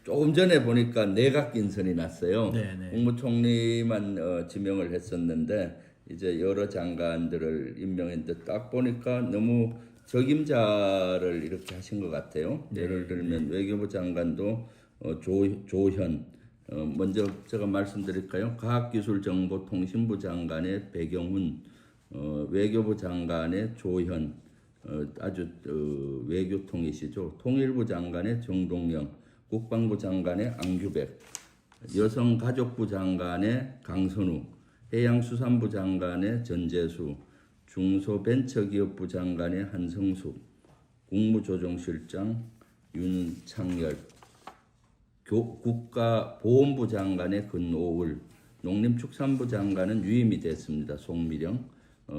조금 전에 보니까 내각 인선이 났어요. 네네. 국무총리만 지명을 했었는데 이제 여러 장관들을 임명했는데 딱 보니까 너무 적임자를 이렇게 하신 것 같아요. 네, 예를 들면 외교부 장관도 조현, 먼저 제가 말씀드릴까요? 과학기술정보통신부 장관의 배경훈, 외교부 장관의 조현, 아주 외교통이시죠. 통일부 장관의 정동영, 국방부 장관의 안규백, 여성가족부 장관의 강선우, 해양수산부 장관의 전재수, 중소벤처기업부 장관의 한성숙, 국무조정실장 윤창열, 국가보훈부 장관의 근오을, 농림축산부 장관은 유임이 됐습니다. 송미령,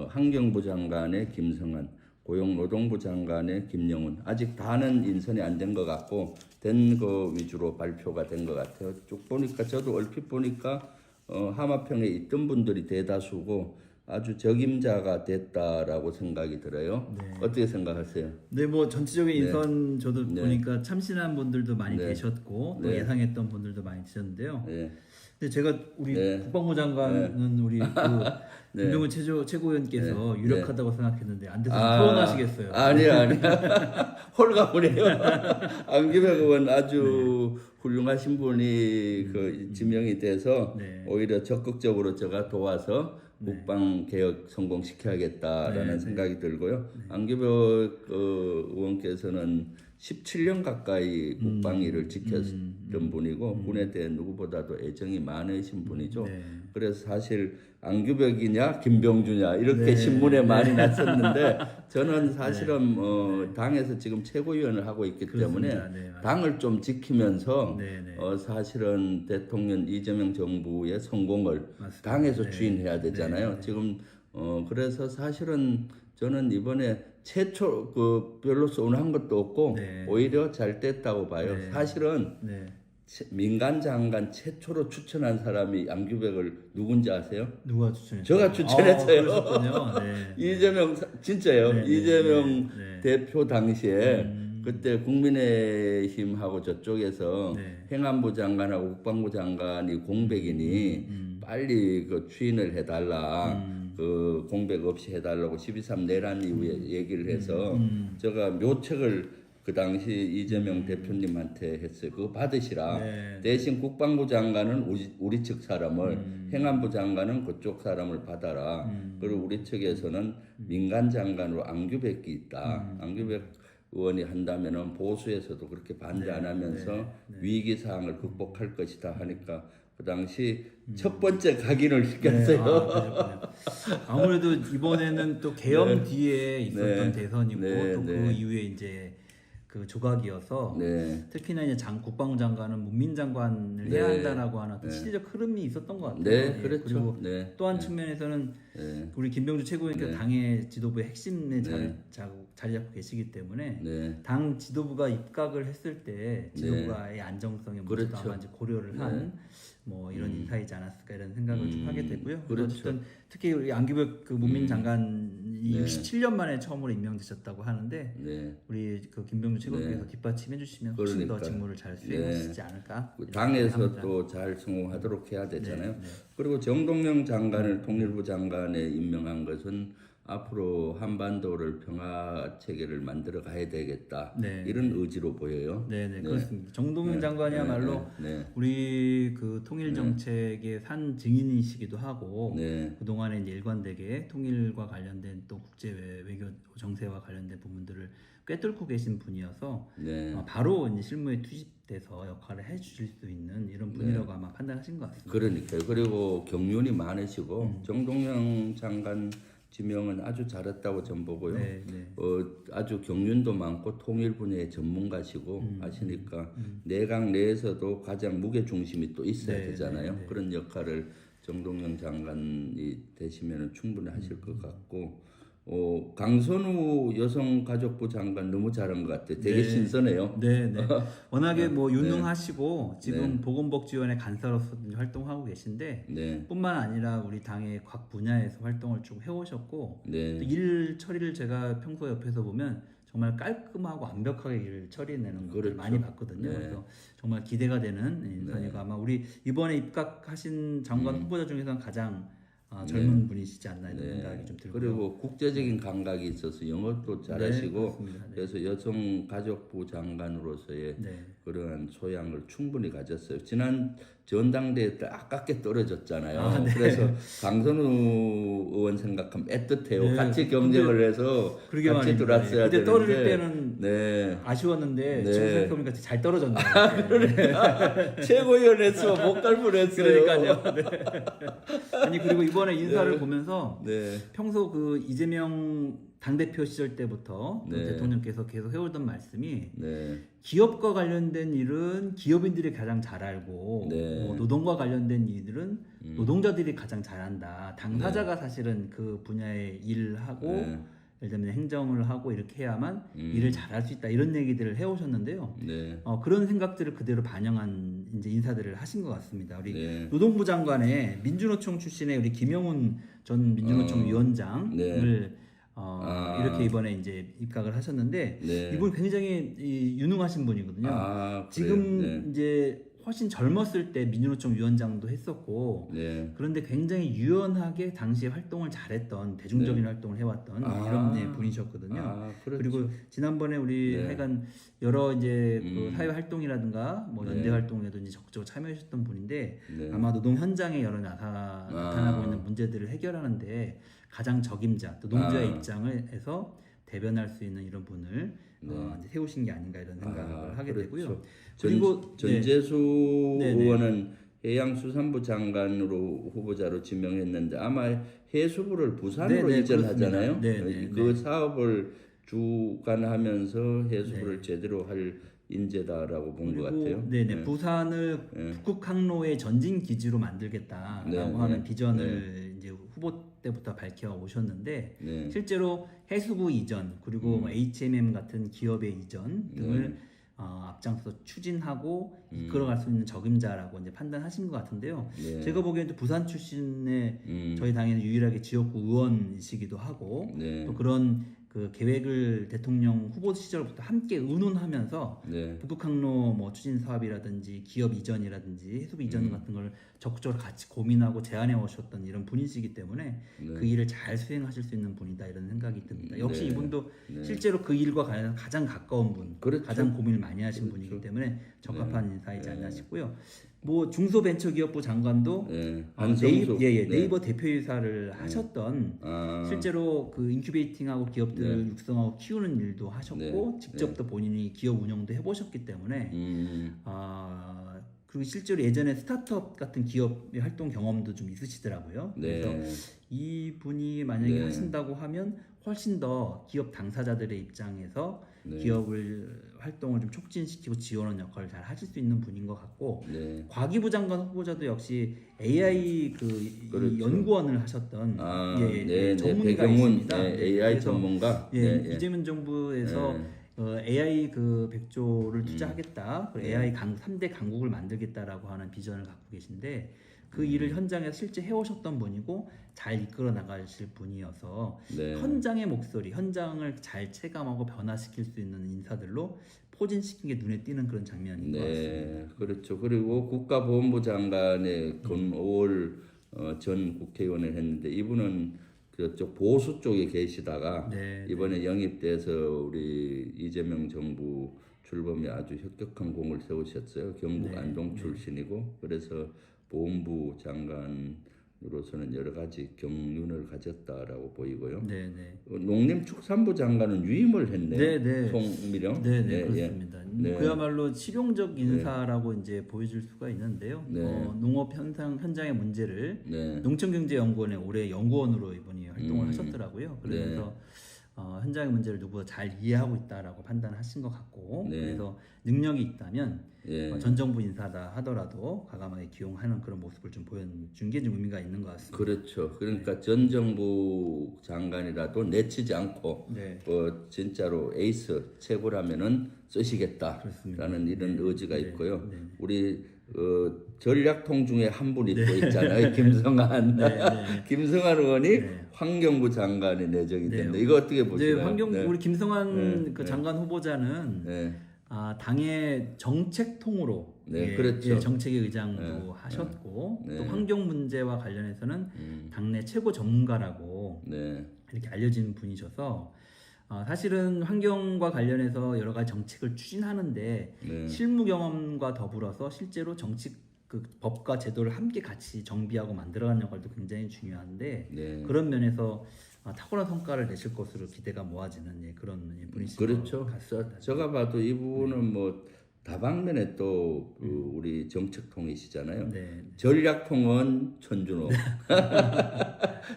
환경부 장관의 김성한, 고용노동부 장관의 김영훈. 아직 다는 인선이 안 된 것 같고 된 거 위주로 발표가 된 것 같아요. 쭉 보니까 저도 얼핏 보니까 하마평에 있던 분들이 대다수고 아주 적임자가 됐다라고 생각이 들어요. 네. 어떻게 생각하세요? 네, 뭐 전체적인 인선 저도 네. 보니까 참신한 분들도 많이 네. 계셨고 또 네. 예상했던 분들도 많이 계셨는데요. 네. 근데 제가 우리 네. 국방부 장관은 우리 그 네. 김병훈 최고위원께서 유력하다고 생각했는데 안 돼서 아, 서운하시겠어요. 아니야. 홀가분해요. 안기백 의원 아주 훌륭하신 분이 그 지명이 돼서 네. 오히려 적극적으로 제가 도와서 국방 개혁 성공시켜야겠다라는 네, 생각이 들고요. 안기백 의원께서는 17년 가까이 국방 일을 지켰던 분이고 군에 대한 누구보다도 애정이 많으신 분이죠. 네. 그래서 사실 안규백이냐 김병주냐 이렇게 네. 신문에 많이 났었는데 저는 사실은 당에서 지금 최고위원을 하고 있기 때문에 네, 당을 좀 지키면서 네, 네. 사실은 대통령 이재명 정부의 성공을 맞습니다. 당에서 주인해야 되잖아요. 지금 그래서 사실은 저는 이번에 최초 별로 서운한 것도 없고 네. 오히려 잘 됐다고 봐요. 네. 사실은 네. 민간 장관 최초로 추천한 사람이 안규백을 누군지 아세요? 누가 추천했어요? 제가 추천했어요. 그러셨군요. 네. 이재명 진짜요. 네, 네, 이재명 네, 네. 대표 당시에 그때 국민의힘하고 저쪽에서 네. 행안부 장관하고 국방부 장관이 공백이니 빨리 그 추인을 해달라. 그 공백 없이 해달라고 12.3 내란 이후에 얘기를 해서 제가 묘책을 그 당시 이재명 대표님한테 했어요. 그거 받으시라. 네. 대신 국방부 장관은 우리 측 사람을, 행안부 장관은 그쪽 사람을 받아라. 그리고 우리 측에서는 민간 장관으로 안규백이 있다. 안규백 의원이 한다면은 보수에서도 그렇게 반대 안 하면서 위기 사항을 극복할 것이다 하니까 그 당시 첫 번째 각인을 시켰어요. 네. 아무래도 이번에는 또 계엄 뒤에 있었던 네. 대선이고 네, 또 그 네. 이후에 이제 그 조각이어서 네. 특히나 이제 국방부 장관은 문민 장관을 해야 한다라고 하는 어떤 시대적 흐름이 있었던 것 같아요. 네, 예, 그렇죠. 그리고 네. 또 한 측면에서는 네. 우리 김병주 최고위원께서 당의 지도부의 핵심에 네. 자리 잡고 계시기 때문에 네. 당 지도부가 입각을 했을 때 지도부가의 안정성에 모두 그렇죠. 아마 이제 고려를 한 뭐 이런 인사이지 않았을까 이런 생각을 좀 하게 되고요. 그렇죠. 어쨌든 특히 우리 안규백 그 문민 장관이 67년 만에 처음으로 임명되셨다고 하는데 네. 우리 그 김병주 최고위원께서 뒷받침해 주시면 훨씬 더 그러니까요. 직무를 잘 수행하시지 않을까. 그 당에서 합니다. 또 잘 성공하도록 해야 되잖아요. 네. 그리고 정동영 장관을 통일부 장관에 임명한 것은 앞으로 한반도를 평화 체계를 만들어 가야 되겠다. 네. 이런 의지로 보여요. 네네 그렇습니다. 정동영 장관이야말로 네. 우리 그 통일 정책의 산 증인이시기도 하고 네. 그 동안에 이제 일관되게 통일과 관련된 또 국제 외교 정세와 관련된 부분들을 꿰뚫고 계신 분이어서 네. 바로 이제 실무에 투입돼서 역할을 해주실 수 있는 이런 분이라고 아마 판단하신 것 같습니다. 그러니까요. 그리고 경륜이 많으시고 정동영 장관 지명은 아주 잘했다고 전 보고요. 네, 네. 아주 경륜도 많고 통일 분야의 전문가시고 하시니까 내각 내에서도 가장 무게 중심이 또 있어야 네, 되잖아요. 네, 네. 그런 역할을 정동영 장관이 되시면 충분히 하실 것 같고 강선우 여성가족부 장관 너무 잘한 것 같아요. 되게 네. 신선해요. 네, 네. 워낙에 뭐 유능하시고 지금 보건복지원의 간사로서 활동하고 계신데 네, 뿐만 아니라 우리 당의 각 분야에서 활동을 쭉 해오셨고 네, 또 일 처리를 제가 평소 옆에서 보면 정말 깔끔하고 완벽하게 일을 처리해내는 것을 그렇죠. 많이 봤거든요. 네. 그래서 정말 기대가 되는 인선이고 아마 우리 이번에 입각하신 장관 후보자 중에서는 가장 젊은 분이시지 않나 이런 생각이 좀 들고요. 그리고 국제적인 감각이 있어서 영어도 잘하시고 그렇습니다. 네. 그래서 여성가족부 장관으로서의 네. 그러한 소양을 충분히 가졌어요. 지난 전당대회 때 아깝게 떨어졌잖아요. 네. 그래서 강선우 의원 생각하면 애틋해요. 네. 같이 경쟁을 해서 그러게 같이 말입니다. 들어왔어야 그때 되는데 떨어질 때는 네. 아쉬웠는데 네. 지금 생각해보니까 잘 떨어졌네요. 그러니까 최고위원회에서 못 갈 뻔했어요. 그러니까요. 네. 아니 그리고 이번에 인사를 보면서 네. 평소 그 이재명 당대표 시절 때부터 또 네. 대통령께서 계속 해오던 말씀이 네. 기업과 관련된 일은 기업인들이 가장 잘 알고 네. 노동과 관련된 일들은 노동자들이 가장 잘한다. 당사자가 사실은 그 분야의 일을 하고 네. 예를 들면 행정을 하고 이렇게 해야만 일을 잘할 수 있다 이런 얘기들을 해오셨는데요. 네. 그런 생각들을 그대로 반영한 이제 인사들을 하신 것 같습니다. 우리 네. 노동부 장관의 민주노총 출신의 우리 김영훈 전 민주노총 위원장을 네. 이렇게 이번에 이제 입각을 하셨는데 네. 이분 굉장히 유능하신 분이거든요. 그래요? 지금 네. 이제 훨씬 젊었을 때 민주노총 위원장도 했었고 네. 그런데 굉장히 유연하게 당시에 활동을 잘했던 대중적인 활동을 해왔던 이런 분이셨거든요. 그렇죠. 그리고 지난번에 우리 하여간 여러 이제 그 사회 활동이라든가 뭐 연대 네. 활동에도 이제 적극적으로 참여하셨던 분인데 네. 아마 노동 현장에 여러 나타나고 있는 문제들을 해결하는데 가장 적임자 또 노동자의 입장을 해서 대변할 수 있는 이런 분을 이제 세우신 게 아닌가 이런 생각을 하게 그렇죠. 되고요. 그리고 전재수 네. 의원은 해양수산부 장관으로 후보자로 지명했는데 아마 해수부를 부산으로 네, 이전하잖아요. 그렇습니다. 네, 그 사업을 주관하면서 해수부를 제대로 할 인재다라고 본 것 같아요. 네네 부산을 북극 항로의 전진 기지로 만들겠다라고 네, 하는 네, 비전을 이제 후보 때부터 밝혀 오셨는데 네. 실제로 해수부 이전 그리고 뭐 HMM 같은 기업의 이전 등을 앞장서 추진하고 이끌어갈 수 있는 적임자라고 이제 판단하신 것 같은데요. 네. 제가 보기에는 부산 출신의 저희 당에는 유일하게 지역구 의원이시기도 하고 네. 또 그런 그 계획을 대통령 후보 시절부터 함께 의논하면서 네. 북극항로 뭐 추진 사업이라든지 기업 이전이라든지 해수부 이전 같은 걸 적극적으로 같이 고민하고 제안해 오셨던 이런 분이시기 때문에 그 일을 잘 수행하실 수 있는 분이다 이런 생각이 듭니다. 역시 네. 이분도 실제로 그 일과 관련 가장 가까운 분, 그렇죠. 가장 고민을 많이 하신 분이기 때문에 적합한 인사이지 않나 싶고요. 뭐 중소벤처기업부 장관도 한성수. 네이버 대표이사를 하셨던 실제로 그 인큐베이팅하고 기업들을 육성하고 키우는 일도 하셨고 직접 또 본인이 기업 운영도 해보셨기 때문에 그리고 실제로 예전에 스타트업 같은 기업의 활동 경험도 좀 있으시더라고요. 그래서 이 분이 만약에 하신다고 하면 훨씬 더 기업 당사자들의 입장에서 기업을 활동을 좀 촉진시키고 지원하는 역할을 잘 하실 수 있는 분인 것 같고 과기부 장관 후보자도 역시 AI 이 연구원을 하셨던 전문가가 있습니다. AI 전문가. 이재명 정부에서 AI 그 100조를 투자하겠다. 그리고 AI 3대 강국을 만들겠다라고 하는 비전을 갖고 계신데 그 일을 현장에서 실제 해오셨던 분이고 잘 이끌어 나가실 분이어서 현장의 목소리, 현장을 잘 체감하고 변화시킬 수 있는 인사들로 포진시킨 게 눈에 띄는 그런 장면인 것 같습니다. 그렇죠. 그리고 국가보훈부 장관의 권오월 전 국회의원을 했는데 이분은 그쪽 보수 쪽에 계시다가 이번에 영입돼서 우리 이재명 정부 출범에 아주 혁혁한 공을 세우셨어요. 경북 안동 출신이고 그래서 보훈부 장관으로서는 여러 가지 경륜을 가졌다라고 보이고요. 농림축산부 장관은 위임을 했네요. 송미령. 그렇습니다. 그야말로 실용적 인사라고 이제 보여줄 수가 있는데요. 농업 현장의 문제를 농촌경제연구원의 올해 연구원으로 이분이 활동을 하셨더라고요. 그래서 현장의 문제를 누구보다 잘 이해하고 있다라고 판단하신 것 같고 그래서 능력이 있다면 전 정부 인사다 하더라도 과감하게 기용하는 그런 모습을 좀 보여준 게 좀 의미가 있는 것 같습니다. 그렇죠. 그러니까 전 정부 장관이라도 내치지 않고 진짜로 에이스 최고라면은 쓰시겠다라는 이런 의지가 있고요. 우리 전략통 중에 한 분이 또 있잖아요. 김성한. 네, 네. 김성한 의원이 네. 환경부 장관에 내정이 네. 됐는데 이거 어떻게 보시나요? 우리 김성한 그 장관 후보자는 네. 당의 정책통으로 그렇죠. 정책의 의장도 하셨고 네. 또 환경 문제와 관련해서는 당내 최고 전문가라고 이렇게 알려진 분이셔서 사실은 환경과 관련해서 여러 가지 정책을 추진하는데 실무 경험과 더불어서 실제로 정책 그 법과 제도를 함께 같이 정비하고 만들어가는 역할도 굉장히 중요한데 그런 면에서 탁월한 성과를 내실 것으로 기대가 모아지는 그런 분이신 그렇죠. 것 같습니다. 제가 봐도 이분은 뭐 다방면에 또 우리 정책통이시잖아요. 전략통은 천준호,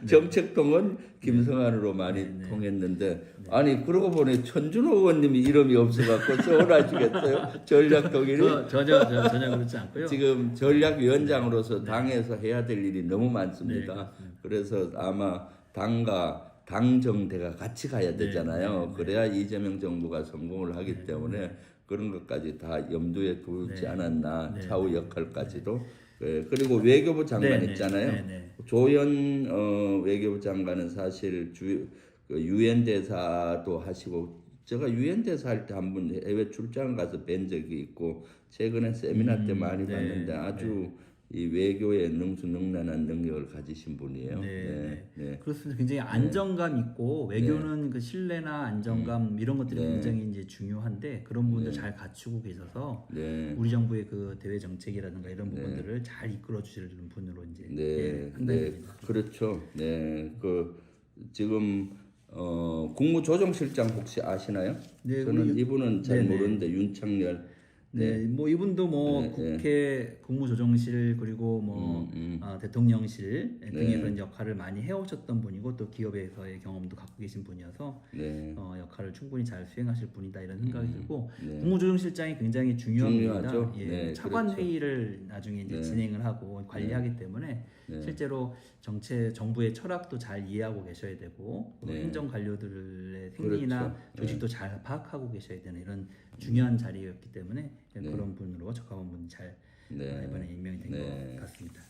정책통은 김성한으로 많이 통했는데 아니 그러고 보니 천준호 의원님이 이름이 없어갖고 서운하시겠어요? 전략통이니? 전혀 그렇지 않고요. 지금 전략위원장으로서 당에서 해야 될 일이 너무 많습니다. 그래서 아마 당과 당정대가 같이 가야 되잖아요. 그래야 이재명 정부가 성공을 하기 때문에 그런 것까지 다 염두에 두지 않았나. 차후 역할까지도. 그리고 외교부 장관 있잖아요. 조현 외교부 장관은 사실 유엔 대사도 하시고 제가 유엔 대사 할 때 한 번 해외 출장 가서 뵌 적이 있고 최근에 세미나 때 많이 봤는데 아주 이 외교에 능수능란한 능력을 가지신 분이에요. 그렇습니다. 굉장히 안정감 있고 외교는 그 신뢰나 안정감 이런 것들이 굉장히 이제 중요한데 그런 부분들 잘 갖추고 계셔서 우리 정부의 그 대외 정책이라든가 이런 부분들을 잘 이끌어 주시는 분으로 이제 판단됩니다. 그렇죠. 그 지금 국무조정실장 혹시 아시나요? 저는 이분은 잘 모르는데 윤창열. 뭐 이분도 뭐 국회 국무조정실 그리고 뭐 대통령실 등에서 역할을 많이 해오셨던 분이고 또 기업에서의 경험도 갖고 계신 분이어서 역할을 충분히 잘 수행하실 분이다 이런 생각이 들고 국무조정실장이 굉장히 중요합니다. 차관 회의를 나중에 이제 진행을 하고 관리하기 때문에 실제로 정부의 철학도 잘 이해하고 계셔야 되고 행정 관료들의 생리나 조직도 잘 파악하고 계셔야 되는 이런 중요한 자리였기 때문에 그런 분으로 적합한 분이 잘 이번에 임명이 된 것 같습니다.